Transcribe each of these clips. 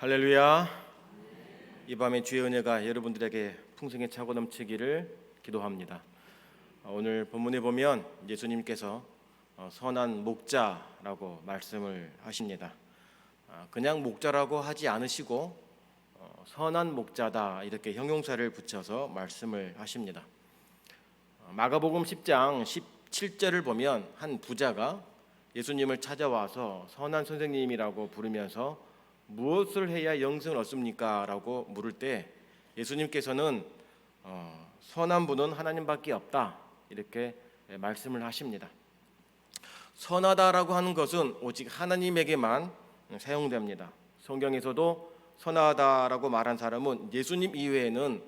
할렐루야. 이 밤에 주의 은혜가 여러분들에게 풍성히 차고 넘치기를 기도합니다. 오늘 본문에 보면 예수님께서 선한 목자라고 말씀을 하십니다. 그냥 목자라고 하지 않으시고 선한 목자다 이렇게 형용사를 붙여서 말씀을 하십니다. 마가복음 10장 17절을 보면 한 부자가 예수님을 찾아와서 선한 선생님이라고 부르면서 무엇을 해야 영생을 얻습니까? 라고 물을 때 예수님께서는 선한 분은 하나님밖에 없다 이렇게 말씀을 하십니다. 선하다라고 하는 것은 오직 하나님에게만 사용됩니다. 성경에서도 선하다라고 말한 사람은 예수님 이외에는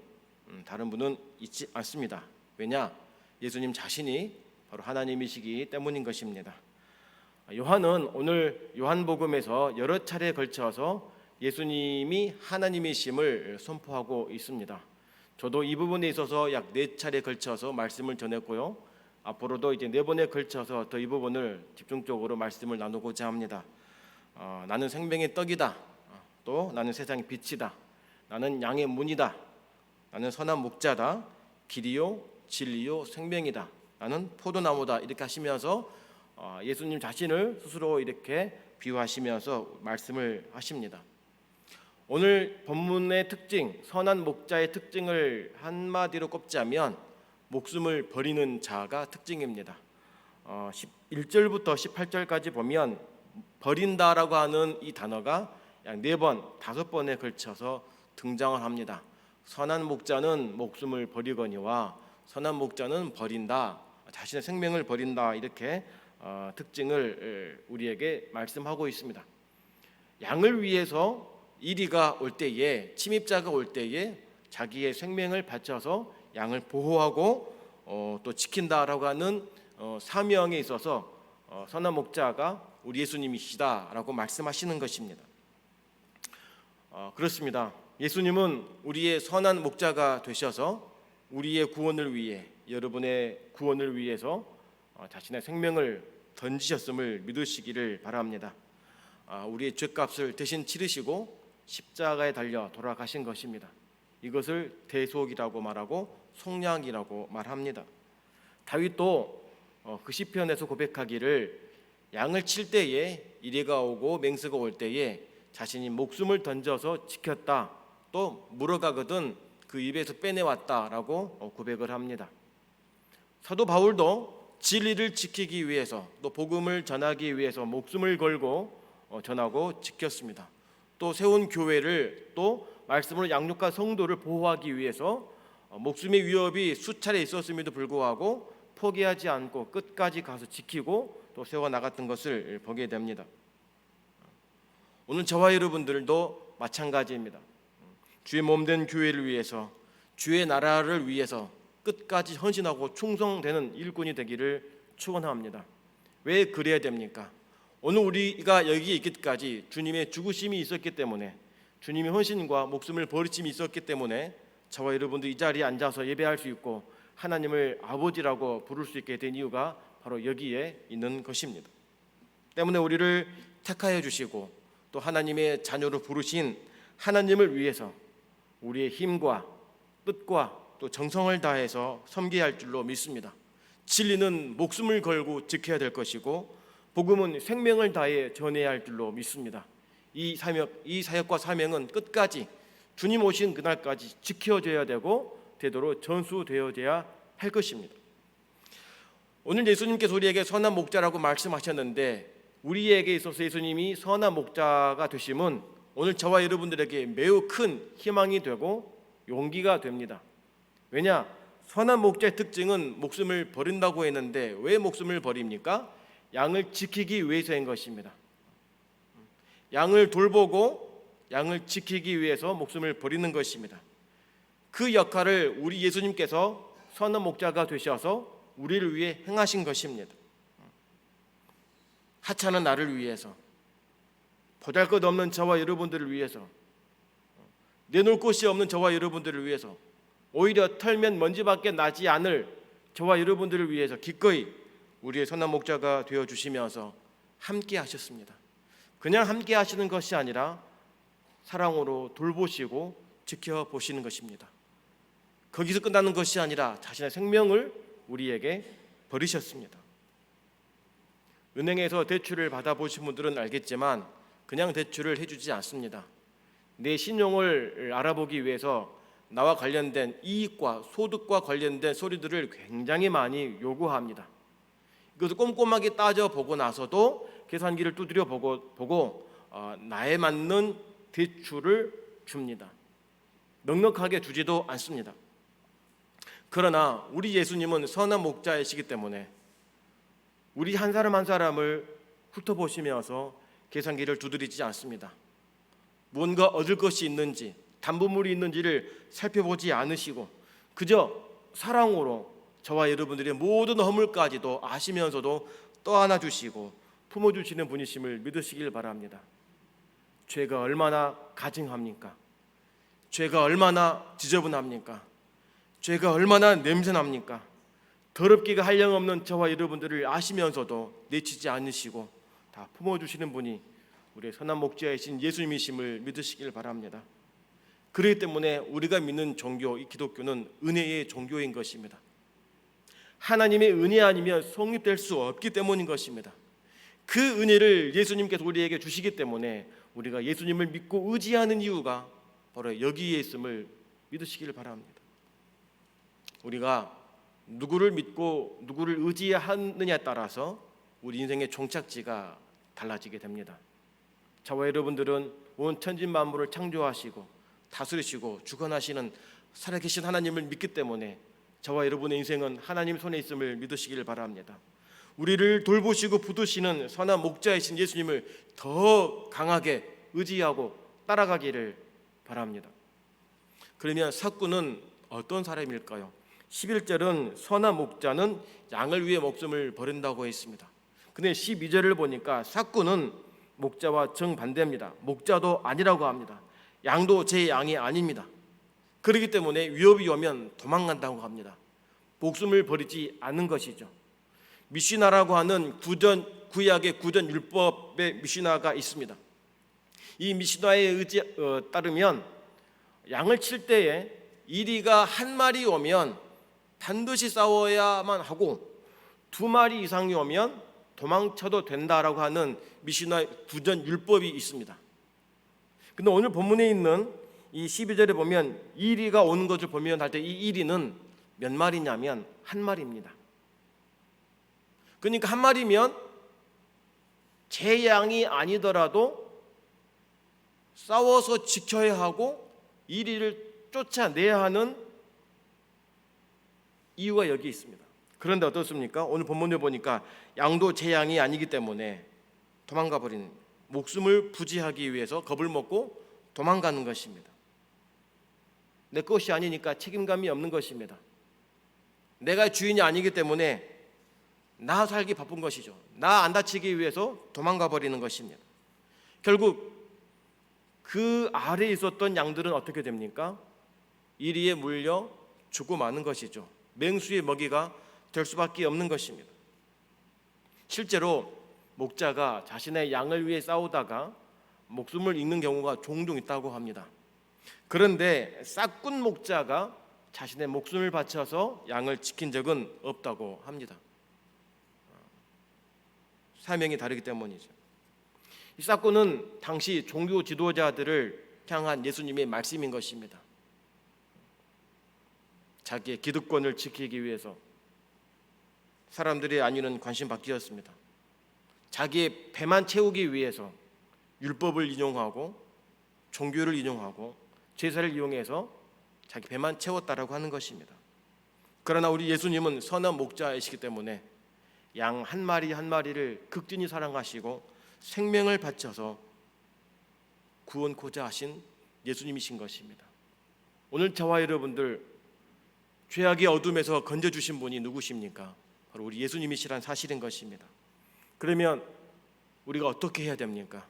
다른 분은 있지 않습니다. 왜냐? 예수님 자신이 바로 하나님이시기 때문인 것입니다. 요한은 오늘 요한복음에서 여러 차례에 걸쳐서 예수님이 하나님이심을 선포하고 있습니다. 저도 이 부분에 있어서 약 4차례에 걸쳐서 말씀을 전했고요. 앞으로도 이제 4번에 걸쳐서 더 이 부분을 집중적으로 말씀을 나누고자 합니다. 나는 생명의 떡이다. 또 나는 세상의 빛이다. 나는 양의 문이다. 나는 선한 목자다. 길이요 진리요 생명이다. 나는 포도나무다. 이렇게 하시면서 예수님 자신을 스스로 이렇게 비유하시면서 말씀을 하십니다. 오늘 본문의 특징, 선한 목자의 특징을 한마디로 꼽자면 목숨을 버리는 자가 특징입니다. 1절부터 18절까지 보면 버린다라고 하는 이 단어가 약 4번, 5번에 걸쳐서 등장을 합니다. 선한 목자는 목숨을 버리거니와 선한 목자는 버린다, 자신의 생명을 버린다 이렇게 특징을 우리에게 말씀하고 있습니다. 양을 위해서 이리가 올 때에, 침입자가 올 때에 자기의 생명을 바쳐서 양을 보호하고 또 지킨다라고 하는 사명에 있어서 선한 목자가 우리 예수님이시다라고 말씀하시는 것입니다. 그렇습니다. 예수님은 우리의 선한 목자가 되셔서 우리의 구원을 위해, 여러분의 구원을 위해서 자신의 생명을 던지셨음을 믿으시기를 바랍니다. 우리의 죄값을 대신 치르시고 십자가에 달려 돌아가신 것입니다. 이것을 대속이라고 말하고 속량이라고 말합니다. 다윗도 그 시편에서 고백하기를 양을 칠 때에 이리가 오고 맹수가 올 때에 자신이 목숨을 던져서 지켰다, 또 물어가거든 그 입에서 빼내왔다라고 고백을 합니다. 사도 바울도 진리를 지키기 위해서, 또 복음을 전하기 위해서 목숨을 걸고 전하고 지켰습니다. 또 세운 교회를, 또 말씀으로 양육한 성도를 보호하기 위해서 목숨의 위협이 수차례 있었음에도 불구하고 포기하지 않고 끝까지 가서 지키고 또 세워나갔던 것을 보게 됩니다. 오늘 저와 여러분들도 마찬가지입니다. 주의 몸된 교회를 위해서, 주의 나라를 위해서 끝까지 헌신하고 충성되는 일꾼이 되기를 축원합니다. 왜 그래야 됩니까? 오늘 우리가 여기에 있기까지 주님의 죽으심이 있었기 때문에, 주님의 헌신과 목숨을 버리심이 있었기 때문에 저와 여러분도 이 자리에 앉아서 예배할 수 있고 하나님을 아버지라고 부를 수 있게 된 이유가 바로 여기에 있는 것입니다. 때문에 우리를 택하여 주시고 또 하나님의 자녀로 부르신 하나님을 위해서 우리의 힘과 뜻과 또 정성을 다해서 섬겨야 할 줄로 믿습니다. 진리는 목숨을 걸고 지켜야 될 것이고 복음은 생명을 다해 전해야 할 줄로 믿습니다. 이 사역과 사명은 끝까지 주님 오신 그날까지 지켜져야 되고 되도록 전수되어져야 할 것입니다. 오늘 예수님께서 우리에게 선한 목자라고 말씀하셨는데, 우리에게 있어서 예수님이 선한 목자가 되심은 오늘 저와 여러분들에게 매우 큰 희망이 되고 용기가 됩니다. 왜냐? 선한 목자의 특징은 목숨을 버린다고 했는데 왜 목숨을 버립니까? 양을 지키기 위해서인 것입니다. 양을 돌보고 양을 지키기 위해서 목숨을 버리는 것입니다. 그 역할을 우리 예수님께서 선한 목자가 되셔서 우리를 위해 행하신 것입니다. 하찮은 나를 위해서, 보잘것없는 저와 여러분들을 위해서, 내놓을 곳이 없는 저와 여러분들을 위해서, 오히려 털면 먼지밖에 나지 않을 저와 여러분들을 위해서 기꺼이 우리의 선한 목자가 되어주시면서 함께 하셨습니다. 그냥 함께 하시는 것이 아니라 사랑으로 돌보시고 지켜보시는 것입니다. 거기서 끝나는 것이 아니라 자신의 생명을 우리에게 버리셨습니다. 은행에서 대출을 받아보신 분들은 알겠지만 그냥 대출을 해주지 않습니다. 내 신용을 알아보기 위해서 나와 관련된 이익과 소득과 관련된 서류들을 굉장히 많이 요구합니다. 이것을 꼼꼼하게 따져보고 나서도 계산기를 두드려 보고 나에 맞는 대출을 줍니다. 넉넉하게 주지도 않습니다. 그러나 우리 예수님은 선한 목자이시기 때문에 우리 한 사람 한 사람을 훑어보시면서 계산기를 두드리지 않습니다. 무언가 얻을 것이 있는지 담보물이 있는지를 살펴보지 않으시고 그저 사랑으로 저와 여러분들의 모든 허물까지도 아시면서도 떠안아 주시고 품어주시는 분이심을 믿으시길 바랍니다. 죄가 얼마나 가증합니까? 죄가 얼마나 지저분합니까? 죄가 얼마나 냄새납니까? 더럽기가 한량없는 저와 여러분들을 아시면서도 내치지 않으시고 다 품어주시는 분이 우리의 선한 목자이신 예수님이심을 믿으시길 바랍니다. 그렇기 때문에 우리가 믿는 종교, 이 기독교는 은혜의 종교인 것입니다. 하나님의 은혜 아니면 성립될 수 없기 때문인 것입니다. 그 은혜를 예수님께서 우리에게 주시기 때문에 우리가 예수님을 믿고 의지하는 이유가 바로 여기에 있음을 믿으시길 바랍니다. 우리가 누구를 믿고 누구를 의지하느냐에 따라서 우리 인생의 종착지가 달라지게 됩니다. 저와 여러분들은 온 천지 만물을 창조하시고 다스리시고 주권하시는 살아계신 하나님을 믿기 때문에 저와 여러분의 인생은 하나님 손에 있음을 믿으시길 바랍니다. 우리를 돌보시고 붙드시는 선한 목자이신 예수님을 더 강하게 의지하고 따라가기를 바랍니다. 그러면 석구는 어떤 사람일까요? 11절은 선한 목자는 양을 위해 목숨을 버린다고 했습니다. 근데 12절을 보니까 삭구는 목자와 정반대입니다. 목자도 아니라고 합니다. 양도 제 양이 아닙니다. 그렇기 때문에 위협이 오면 도망간다고 합니다. 목숨을 버리지 않는 것이죠. 미시나라고 하는 구약의 구전 율법의 미시나가 있습니다. 이 미시나에 따르면 양을 칠 때에 이리가 한 마리 오면 반드시 싸워야만 하고 두 마리 이상이 오면 도망쳐도 된다라고 하는 미시나 구전 율법이 있습니다. 근데 오늘 본문에 있는 이 12절에 보면 이리가 오는 것을 보면 할 때 이 이리는 몇 마리냐면 한 마리입니다. 그러니까 한 마리면 제 양이 아니더라도 싸워서 지켜야 하고 이리를 쫓아내야 하는 이유가 여기 있습니다. 그런데 어떻습니까? 오늘 본문을 보니까 양도 제 양이 아니기 때문에 도망가 버리는, 목숨을 부지하기 위해서 겁을 먹고 도망가는 것입니다. 내 것이 아니니까 책임감이 없는 것입니다. 내가 주인이 아니기 때문에 나 살기 바쁜 것이죠. 나 안 다치기 위해서 도망가 버리는 것입니다. 결국 그 아래에 있었던 양들은 어떻게 됩니까? 이리에 물려 죽고 마는 것이죠. 맹수의 먹이가 될 수밖에 없는 것입니다. 실제로 목자가 자신의 양을 위해 싸우다가 목숨을 잃는 경우가 종종 있다고 합니다. 그런데 싹군 목자가 자신의 목숨을 바쳐서 양을 지킨 적은 없다고 합니다. 사명이 다르기 때문이죠. 이 싹군은 당시 종교 지도자들을 향한 예수님의 말씀인 것입니다. 자기의 기득권을 지키기 위해서 사람들의 안위는 관심 밖이었습니다. 자기의 배만 채우기 위해서 율법을 인용하고 종교를 인용하고 제사를 이용해서 자기 배만 채웠다라고 하는 것입니다. 그러나 우리 예수님은 선한 목자이시기 때문에 양 한 마리 한 마리를 극진히 사랑하시고 생명을 바쳐서 구원코자 하신 예수님이신 것입니다. 오늘 저와 여러분들 죄악의 어둠에서 건져주신 분이 누구십니까? 바로 우리 예수님이시란 사실인 것입니다. 그러면 우리가 어떻게 해야 됩니까?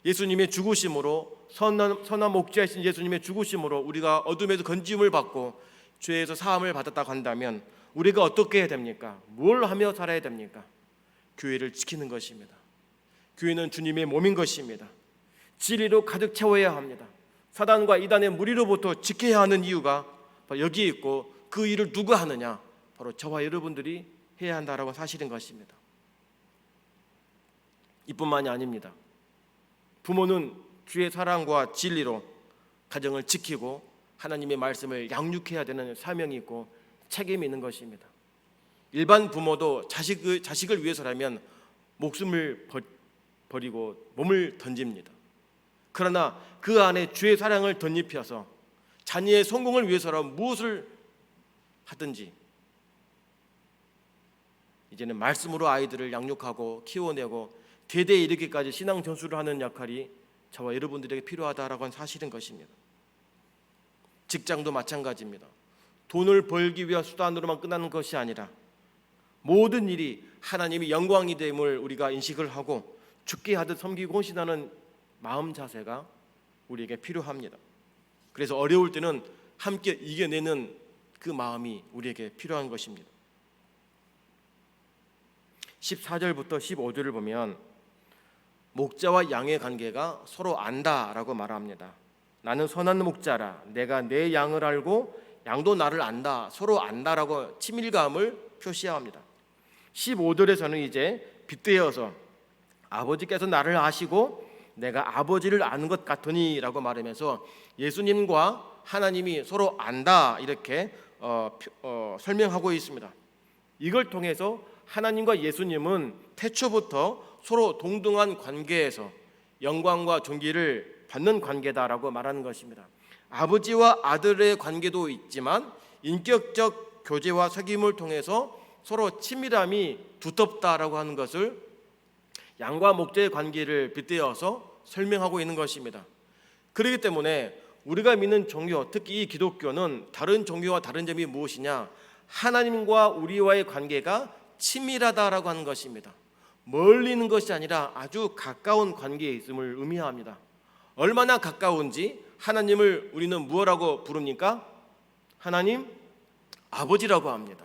예수님의 죽으심으로 선한 목자이신 예수님의 죽으심으로 우리가 어둠에서 건짐을 받고 죄에서 사함을 받았다고 한다면 우리가 어떻게 해야 됩니까? 뭘 하며 살아야 됩니까? 교회를 지키는 것입니다. 교회는 주님의 몸인 것입니다. 진리로 가득 채워야 합니다. 사단과 이단의 무리로부터 지켜야 하는 이유가 바로 여기에 있고, 그 일을 누가 하느냐? 바로 저와 여러분들이 해야 한다라고 사실인 것입니다. 이뿐만이 아닙니다. 부모는 주의 사랑과 진리로 가정을 지키고 하나님의 말씀을 양육해야 되는 사명이 있고 책임이 있는 것입니다. 일반 부모도 자식을 위해서라면 목숨을 버리고 몸을 던집니다. 그러나 그 안에 주의 사랑을 덧입혀서 자녀의 성공을 위해서라면 무엇을 하든지 이제는 말씀으로 아이들을 양육하고 키워내고 대대에 이르기까지 신앙 전수를 하는 역할이 저와 여러분들에게 필요하다라고 하는 사실인 것입니다. 직장도 마찬가지입니다. 돈을 벌기 위한 수단으로만 끝나는 것이 아니라 모든 일이 하나님이 영광이 됨을 우리가 인식을 하고 죽게 하듯 섬기고 헌신하는 마음 자세가 우리에게 필요합니다. 그래서 어려울 때는 함께 이겨내는 그 마음이 우리에게 필요한 것입니다. 14절부터 15절을 보면 목자와 양의 관계가 서로 안다라고 말합니다. 나는 선한 목자라, 내가 내 양을 알고 양도 나를 안다, 서로 안다라고 친밀감을 표시합니다. 15절에서는 이제 빗대어서 아버지께서 나를 아시고 내가 아버지를 아는 것 같으니 라고 말하면서 예수님과 하나님이 서로 안다 이렇게 설명하고 있습니다. 이걸 통해서 하나님과 예수님은 태초부터 서로 동등한 관계에서 영광과 존귀를 받는 관계다라고 말하는 것입니다. 아버지와 아들의 관계도 있지만 인격적 교제와 사귐을 통해서 서로 친밀함이 두텁다라고 하는 것을 양과 목자의 관계를 빗대어서 설명하고 있는 것입니다. 그렇기 때문에 우리가 믿는 종교, 특히 이 기독교는 다른 종교와 다른 점이 무엇이냐? 하나님과 우리와의 관계가 친밀하다라고 하는 것입니다. 멀리 있는 것이 아니라 아주 가까운 관계에 있음을 의미합니다. 얼마나 가까운지 하나님을 우리는 무엇이라고 부릅니까? 하나님 아버지라고 합니다.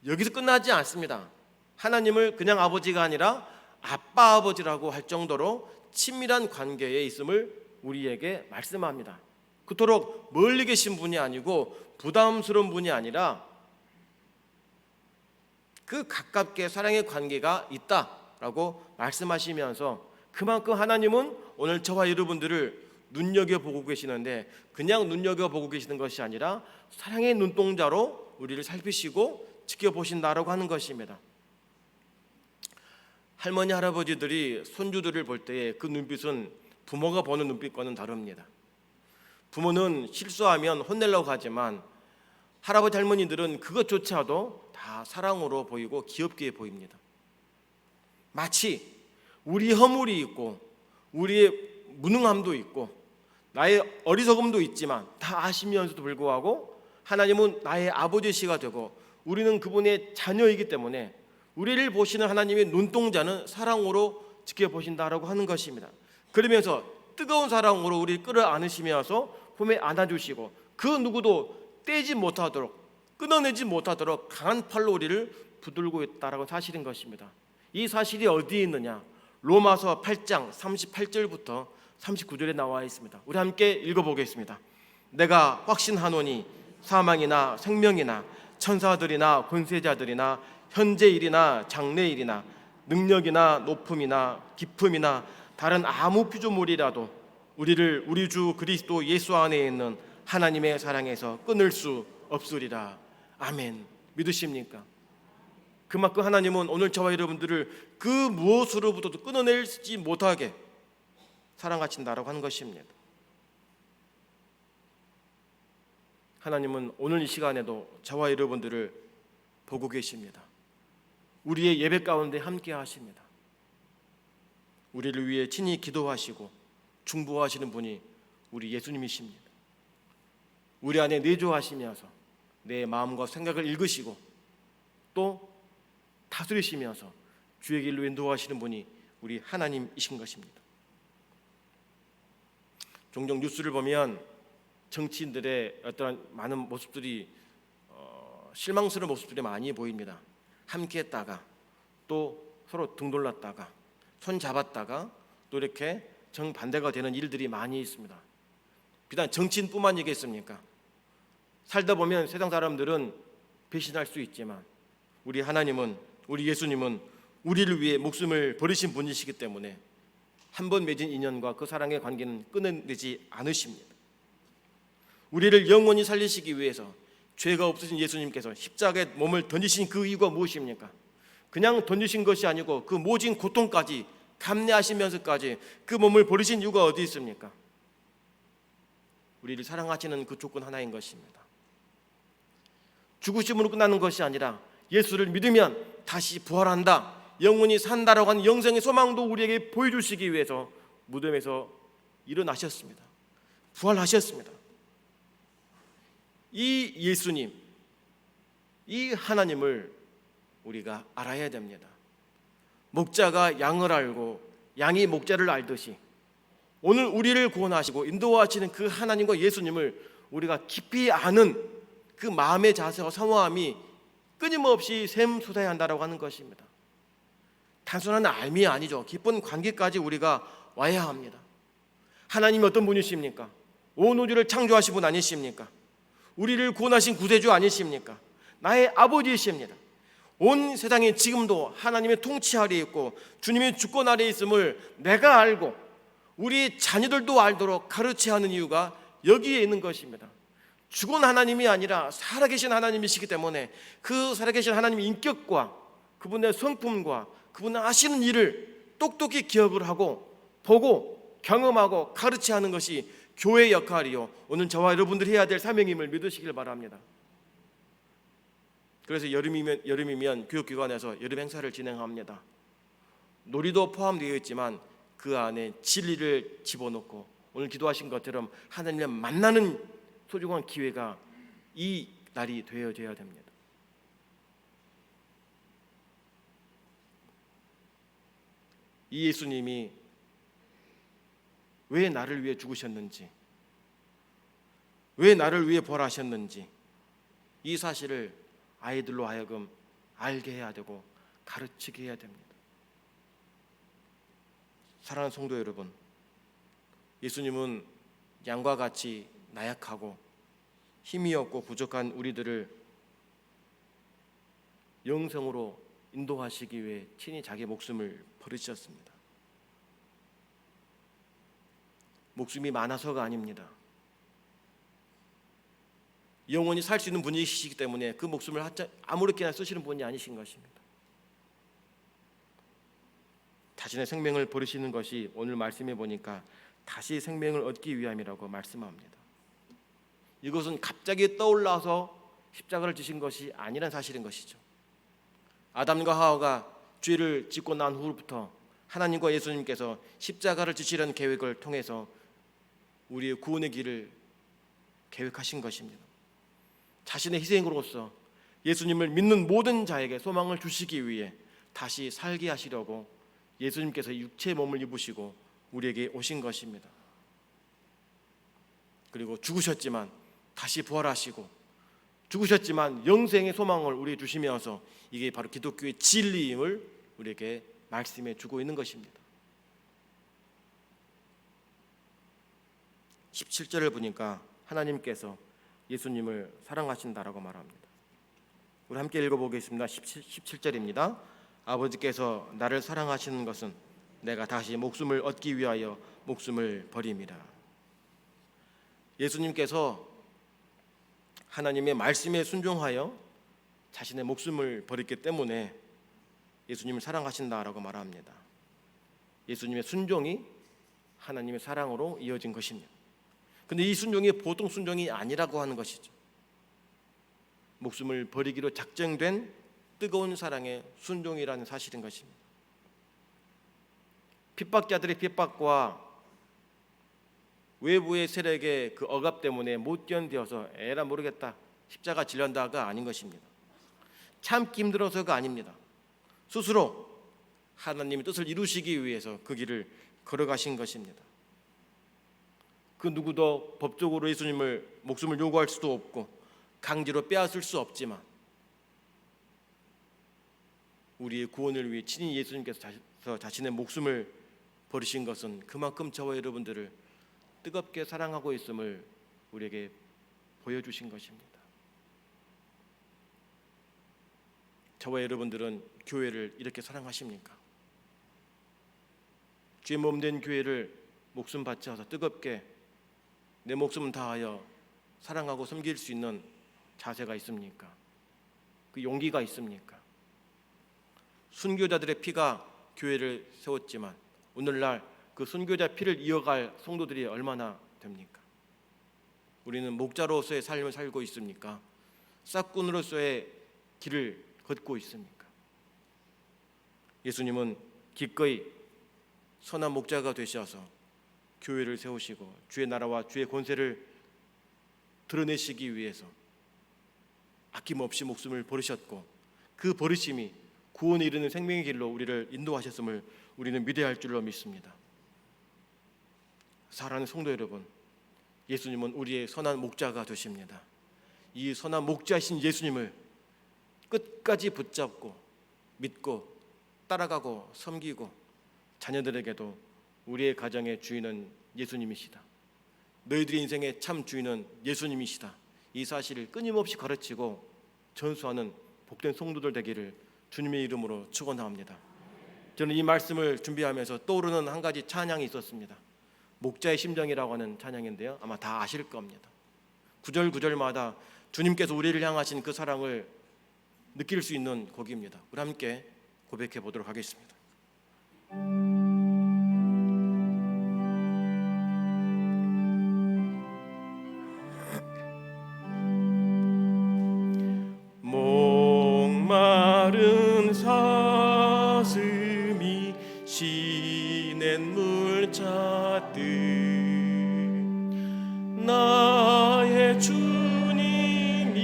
여기서 끝나지 않습니다. 하나님을 그냥 아버지가 아니라 아빠 아버지라고 할 정도로 친밀한 관계에 있음을 우리에게 말씀합니다. 그토록 멀리 계신 분이 아니고 부담스러운 분이 아니라 그 가깝게 사랑의 관계가 있다라고 말씀하시면서 그만큼 하나님은 오늘 저와 여러분들을 눈여겨보고 계시는데 그냥 눈여겨보고 계시는 것이 아니라 사랑의 눈동자로 우리를 살피시고 지켜보신다라고 하는 것입니다. 할머니 할아버지들이 손주들을 볼 때의 그 눈빛은 부모가 보는 눈빛과는 다릅니다. 부모는 실수하면 혼내려고 하지만 할아버지 할머니들은 그것조차도 다 사랑으로 보이고 귀엽게 보입니다. 마치 우리 허물이 있고 우리의 무능함도 있고 나의 어리석음도 있지만 다 아시면서도 불구하고 하나님은 나의 아버지시가 되고 우리는 그분의 자녀이기 때문에 우리를 보시는 하나님의 눈동자는 사랑으로 지켜보신다라고 하는 것입니다. 그러면서 뜨거운 사랑으로 우리를 끌어안으시면서 품에 안아주시고 그 누구도 떼지 못하도록 끊어내지 못하도록 강한 팔로 우리를 붙들고 있다라고 사실인 것입니다. 이 사실이 어디에 있느냐? 로마서 8장 38절부터 39절에 나와 있습니다. 우리 함께 읽어보겠습니다. 내가 확신하노니 사망이나 생명이나 천사들이나 권세자들이나 현재일이나 장래일이나 능력이나 높음이나 깊음이나 다른 아무 피조물이라도 우리를 우리 주 그리스도 예수 안에 있는 하나님의 사랑에서 끊을 수 없으리라. 아멘. 믿으십니까? 그만큼 하나님은 오늘 저와 여러분들을 그 무엇으로부터도 끊어내지 못하게 사랑하신다라고 하는 것입니다. 하나님은 오늘 이 시간에도 저와 여러분들을 보고 계십니다. 우리의 예배 가운데 함께 하십니다. 우리를 위해 친히 기도하시고 중보하시는 분이 우리 예수님이십니다. 우리 안에 내조하시면서 내 마음과 생각을 읽으시고 또 다스리시면서 주의 길로 인도하시는 분이 우리 하나님이신 것입니다. 종종 뉴스를 보면 정치인들의 어떤 많은 모습들이 실망스러운 모습들이 많이 보입니다. 함께했다가 또 서로 등 돌렸다가 손 잡았다가 또 이렇게 정반대가 되는 일들이 많이 있습니다. 비단 정치인뿐만이겠습니까? 살다 보면 세상 사람들은 배신할 수 있지만 우리 하나님은, 우리 예수님은 우리를 위해 목숨을 버리신 분이시기 때문에 한 번 맺은 인연과 그 사랑의 관계는 끊어내지 않으십니다. 우리를 영원히 살리시기 위해서 죄가 없으신 예수님께서 십자가에 몸을 던지신 그 이유가 무엇입니까? 그냥 던지신 것이 아니고 그 모진 고통까지 감내하시면서까지 그 몸을 버리신 이유가 어디 있습니까? 우리를 사랑하시는 그 조건 하나인 것입니다. 죽으심으로 끝나는 것이 아니라 예수를 믿으면 다시 부활한다, 영원히 산다라고 하는 영생의 소망도 우리에게 보여주시기 위해서 무덤에서 일어나셨습니다. 부활하셨습니다. 이 예수님, 이 하나님을 우리가 알아야 됩니다. 목자가 양을 알고 양이 목자를 알듯이 오늘 우리를 구원하시고 인도하시는 그 하나님과 예수님을 우리가 깊이 아는 그 마음의 자세와 사모함이 끊임없이 샘솟아야 한다고 하는 것입니다. 단순한 알미 아니죠. 깊은 관계까지 우리가 와야 합니다. 하나님이 어떤 분이십니까? 온 우주를 창조하신 분 아니십니까? 우리를 구원하신 구세주 아니십니까? 나의 아버지이십니다. 온 세상에 지금도 하나님의 통치 아래에 있고 주님의 주권 아래에 있음을 내가 알고 우리 자녀들도 알도록 가르쳐야 하는 이유가 여기에 있는 것입니다. 죽은 하나님이 아니라 살아계신 하나님이시기 때문에 그 살아계신 하나님의 인격과 그분의 성품과 그분의 하시는 일을 똑똑히 기억을 하고 보고 경험하고 가르쳐야 하는 것이 교회의 역할이요, 오늘 저와 여러분들이 해야 될 사명임을 믿으시길 바랍니다. 그래서 여름이면 교육기관에서 여름 행사를 진행합니다. 놀이도 포함되어 있지만 그 안에 진리를 집어넣고 오늘 기도하신 것처럼 하나님을 만나는 소중한 기회가 이 날이 되어져야 됩니다. 이 예수님이 왜 나를 위해 죽으셨는지, 왜 나를 위해 부활하셨는지 이 사실을 아이들로 하여금 알게 해야 되고 가르치게 해야 됩니다. 사랑하는 성도 여러분, 예수님은 양과 같이 나약하고 힘이 없고 부족한 우리들을 영생으로 인도하시기 위해 친히 자기 목숨을 버리셨습니다. 목숨이 많아서가 아닙니다. 영원히 살 수 있는 분이시기 때문에 그 목숨을 아무렇게나 쓰시는 분이 아니신 것입니다. 자신의 생명을 버리시는 것이 오늘 말씀해 보니까 다시 생명을 얻기 위함이라고 말씀합니다. 이것은 갑자기 떠올라서 십자가를 지신 것이 아니란 사실인 것이죠. 아담과 하와가 죄를 짓고 난 후부터 하나님과 예수님께서 십자가를 지시려는 계획을 통해서 우리의 구원의 길을 계획하신 것입니다. 자신의 희생으로서 예수님을 믿는 모든 자에게 소망을 주시기 위해 다시 살게 하시려고 예수님께서 육체의 몸을 입으시고 우리에게 오신 것입니다. 그리고 죽으셨지만 다시 부활하시고 죽으셨지만 영생의 소망을 우리에게 주시면서 이게 바로 기독교의 진리임을 우리에게 말씀해 주고 있는 것입니다. 17절을 보니까 하나님께서 예수님을 사랑하신다라고 말합니다. 우리 함께 읽어보겠습니다. 17절입니다. 아버지께서 나를 사랑하시는 것은 내가 다시 목숨을 얻기 위하여 목숨을 버림이라. 예수님께서 하나님의 말씀에 순종하여 자신의 목숨을 버렸기 때문에 예수님을 사랑하신다라고 말합니다. 예수님의 순종이 하나님의 사랑으로 이어진 것입니다. 그런데 이 순종이 보통 순종이 아니라고 하는 것이죠. 목숨을 버리기로 작정된 뜨거운 사랑의 순종이라는 사실인 것입니다. 핍박자들의 핍박과 외부의 세력의 그 억압 때문에 못 견뎌서 에라 모르겠다 십자가 질련다가 아닌 것입니다. 참기 힘들어서가 아닙니다. 스스로 하나님의 뜻을 이루시기 위해서 그 길을 걸어가신 것입니다. 그 누구도 법적으로 예수님을 목숨을 요구할 수도 없고 강제로 빼앗을 수 없지만 우리의 구원을 위해 친히 예수님께서 자신의 목숨을 버리신 것은 그만큼 저와 여러분들을 뜨겁게 사랑하고 있음을 우리에게 보여주신 것입니다. 저와 여러분들은 교회를 이렇게 사랑하십니까? 주의 몸된 교회를 목숨 바쳐서 뜨겁게 내 목숨 다하여 사랑하고 섬길 수 있는 자세가 있습니까? 그 용기가 있습니까? 순교자들의 피가 교회를 세웠지만 오늘날 그 순교자 피를 이어갈 성도들이 얼마나 됩니까? 우리는 목자로서의 삶을 살고 있습니까? 싹꾼으로서의 길을 걷고 있습니까? 예수님은 기꺼이 선한 목자가 되셔서 교회를 세우시고 주의 나라와 주의 권세를 드러내시기 위해서 아낌없이 목숨을 버리셨고 그 버리심이 구원에 이르는 생명의 길로 우리를 인도하셨음을 우리는 믿어야 할 줄로 믿습니다. 사랑하는 성도 여러분, 예수님은 우리의 선한 목자가 되십니다. 이 선한 목자이신 예수님을 끝까지 붙잡고 믿고 따라가고 섬기고 자녀들에게도 우리의 가정의 주인은 예수님이시다, 너희들의 인생의 참 주인은 예수님이시다, 이 사실을 끊임없이 가르치고 전수하는 복된 성도들 되기를 주님의 이름으로 축원합니다. 저는 이 말씀을 준비하면서 떠오르는 한 가지 찬양이 있었습니다. 목자의 심정이라고 하는 찬양인데요, 아마 다 아실 겁니다. 구절구절마다 주님께서 우리를 향하신 그 사랑을 느낄 수 있는 곡입니다. 우리 함께 고백해 보도록 하겠습니다. 목마른 사슴이 시냇물 찾듯 나의 주님이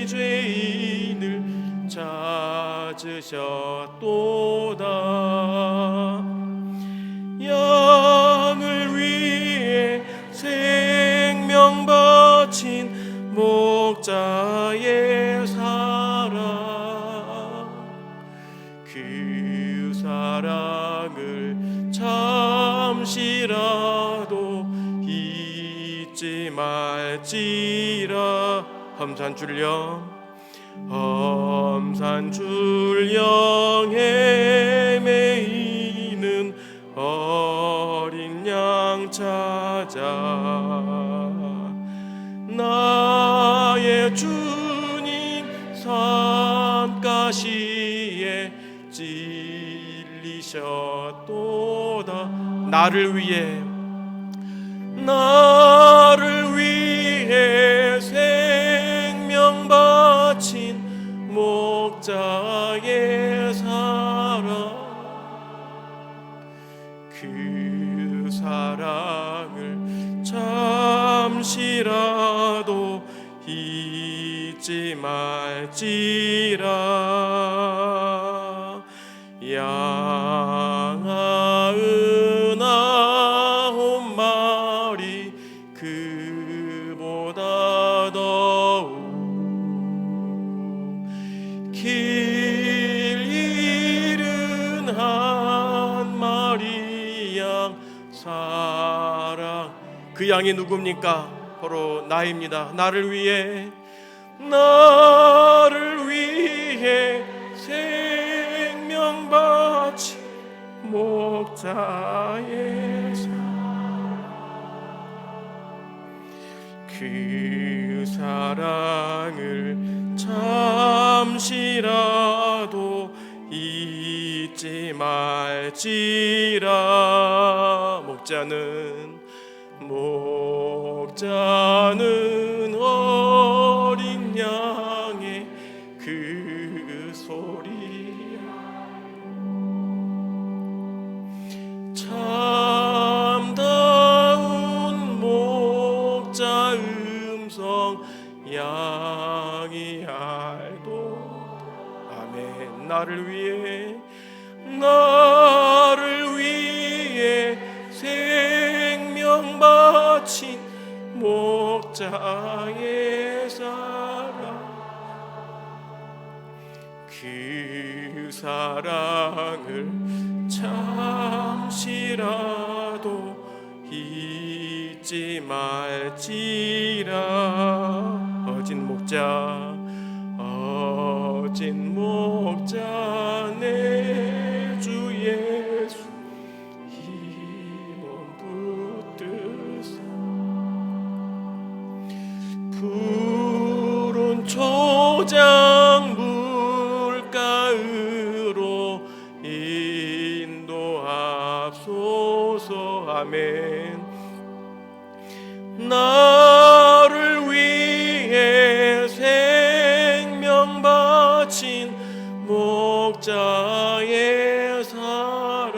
죄인을 찾으셨도다. 양을 위해 생명 바친 목자의 사랑, 그 사랑을 잠시라도 잊지 말지라. 험산줄령 헤매이는 어린 양 찾아 나의 주님 산가시에 찔리셨도다. 나를 위해 생명 바친 목자의 사랑, 그 사랑을 잠시라도 잊지 말지라. 양아은 9마리 그보다 더욱 길 잃은 한 마리 양 사랑. 그 양이 누굽니까? 바로 나입니다. 나를 위해 생명 바친 목자의 사랑, 그 사랑을 잠시라도 잊지 말지라. 목자는 어린 양의 그 소리, 참다운 목자 음성 양이 알도다. 아멘. 나를 위해 생명 바친 목자의 사랑, 그 사랑을 잠시라도 잊지 말지라. 어진 목자 내 주 예수 힘을 붙드사. 푸른 초장 물가으로 인도하소서. 아멘. 나를 위해 생명 바친 목자의 사랑,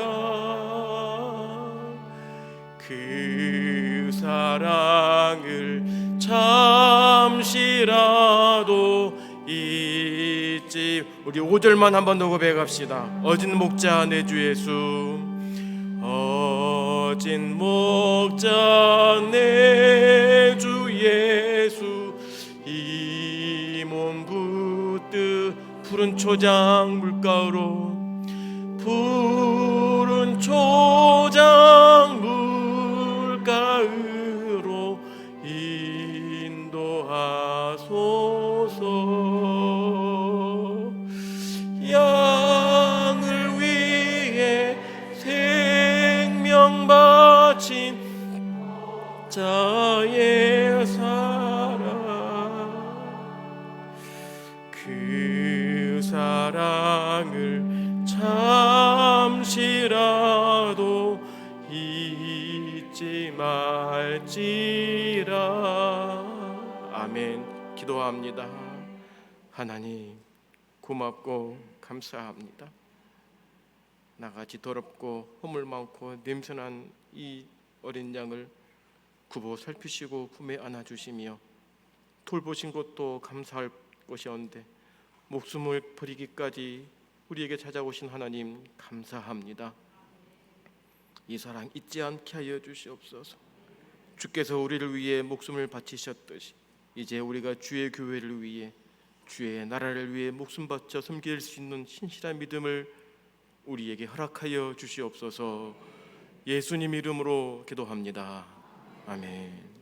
그 사랑을 잠시라도 잊지. 우리 5절만 한 번 더 고백합시다. 어진 목자 내 주 예수, 어진 목자 내 주 예수 이 몸 붙드. 푸른 초장 물가으로, 푸른 초장 물가으로 인도하소서. 양을 위해 생명 바친 자의 사랑, 그 사랑을 잠시라도 잊지 말지라. 아멘. 기도합니다. 하나님, 고맙고 감사합니다. 나같이 더럽고 허물 많고 냄새난 이 어린 양을 굽어 살피시고 품에 안아주시며 돌보신 것도 감사할 것이었는데 목숨을 버리기까지 우리에게 찾아오신 하나님 감사합니다. 이 사랑 잊지 않게 하여 주시옵소서. 주께서 우리를 위해 목숨을 바치셨듯이 이제 우리가 주의 교회를 위해, 주의 나라를 위해 목숨 바쳐 섬길 수 있는 신실한 믿음을 우리에게 허락하여 주시옵소서. 예수님 이름으로 기도합니다. 아멘.